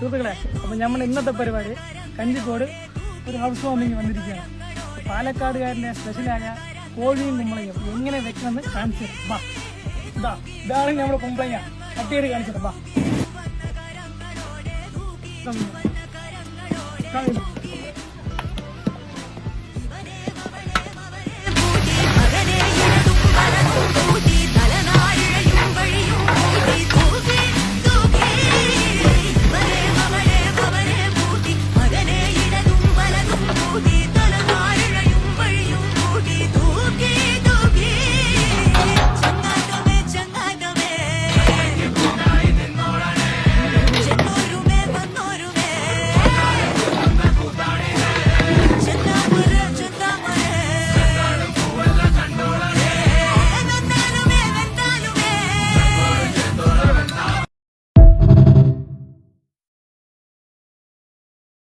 സുഹൃത്തുക്കളെ, അപ്പം നമ്മൾ ഇന്നത്തെ പരിപാടി കഞ്ചിക്കോട് ഒരു ഹൗസ് വാമിങ് വന്നിരിക്കുകയാണ്. പാലക്കാടുകാരൻ്റെ സ്പെഷ്യലായ കോഴിയും കുമ്പളയും എങ്ങനെ വെക്കണമെന്ന് കാണിച്ചു തരാം. ബാ, ഇതാണ് നമ്മുടെ കുമ്പളങ്ങ കട്ട് ചെയ്ത് കാണിച്ചത്. ബാ